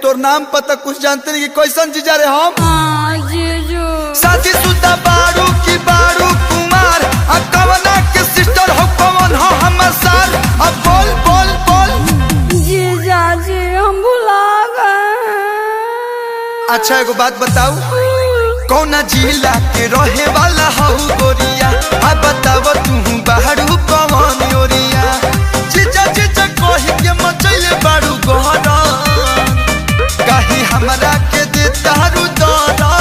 तोर नाम पता कुछ जानते नहीं कि कैसन जीजा रे हम जीजू साथी सुता बारू की बारू कुमार कवना के सिस्टर हो कवन हो हमर सार अब बोल बोल बोल जीजा जी हम भुला गए। अच्छा एगो बात बताऊ कौना जिला के रहे वाला हऊ गोरिया अब बताव तू बाहरू कवन ओरिया जीजा जीजा कही के मचैले बारू गहरा कहीं हमरा के दे तारू दरा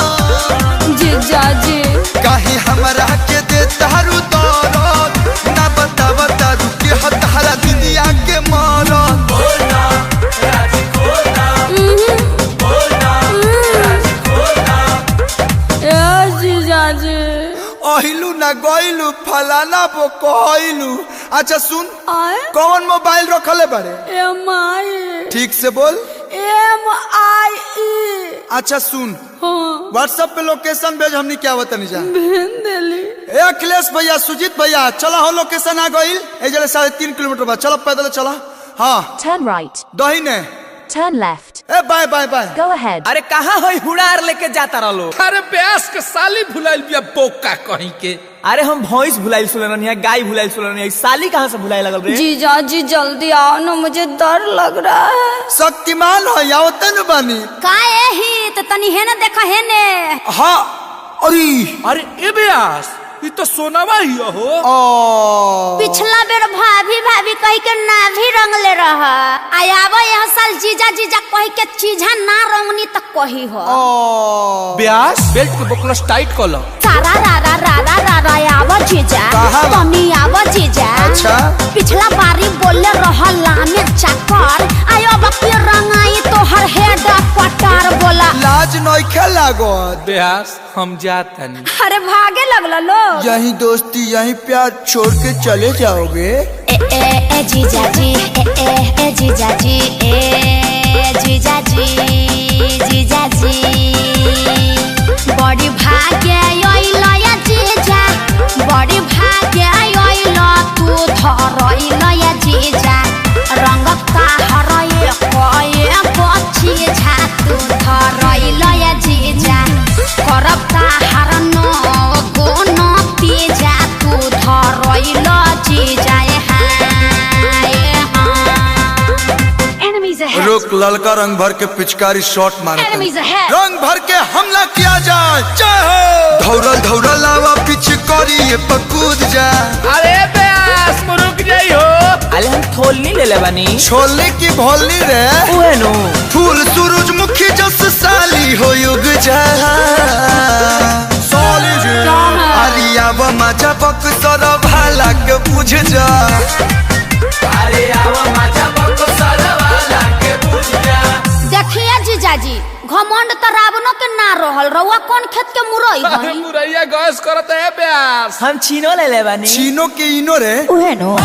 जीजा जी कहीं हमरा के दे तारू दरा ना बताव तारू के हतारा दुनिया के मारा बोलना राजी खोलना बोलना राजी खोलना ए जीजा जी अहिलू ना गइलू फलाना बो कहलू। अच्छा सुन आए कौन मोबाइल रखले बारे MI ठीक से बोल MIE। अच्छा सुन हाँ व्हाट्सएप पे लोकेशन भेज हमनी क्या बतानी जा भेज देली। ए अखिलेश भैया सुजीत भैया चला हो लोकेशन आ गइल ए जले 3.5 किलोमीटर बाद चलो पैदल चला। हाँ Turn right. दहीने Turn left. ए bye bye bye Go ahead. अरे कहाँ है हुड़ार लेके जाता रहो। अरे प्यास के साली भुलाइल बिया बोका कहीं के। अरे हम भैंस भुलाइल सुन है गाय भुलाइल सुन है साली कहाँ से भुलाए लगल रे। जीजा जी जल्दी आओ ना मुझे डर लग रहा है। शक्तिमान हो या तन बानी काहे ही तो तनी है ना देखा है ने। हाँ अरे अरे ए ब्यास ये तो सोनावा ही हो। पिछला बेर भाभी भाभी कही के ना भी रंग ले रहा आयावा यह साल जीजा जीजा कही के चीजा ना रंगनी तक कही हो। ब्यास बेल्ट के बुकलस टाइट कर लो। सारा रा रा रा रा रा रा आवा जीजा कहाँ? तनी आवा जीजा। अच्छा पिछला बारी बोले रहला में चाकर आयो बकी रंगाई तो हर हेड क्वार्टर बोला लाज नइखे लागत ब्यास हम जाता नहीं। अरे भागे लगला लोग। यही दोस्ती यही प्यार छोड़ के चले जाओगे। ए जीजा जी ए जीजा जी ए जीजा जी जीजा जी बड़ी भाग्य आइला या जीजा बड़ी भाग्य आइला तू धरइला या जीजा रंग का हरए कोए पछी झा तू धरइला या जीजा करब का हरनो गोनो तीजा तू धरइला जीजा रुक ललका रंग भर के पिचकारी शॉट मारे Enemies ahead. रंग भर के हमला किया जाए जय हो धौरल धौरल आवा पिचकारी ये पकूद जा। अरे ब्यास रुक जाई हो। अरे हम थोल नहीं ले ले बानी छोले की भोली रे उहे नो फूल सूरजमुखी जस साली हो युग जा साली जी आलिया व मजा पक सर भाला के बुझ जा। अरे आवा मजा पको सरवाला के बुझ जा। देखिए जीजाजी घमंड तो रावणो के ना रहल रउआ कौन खेत के मुरई अरे बनी। मुरैया गैस करत है ब्यास। हम छीनो ले ले बानी चीनो के इनो रे उहे नो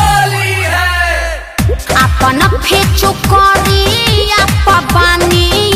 अपन फेचु करी आप बानी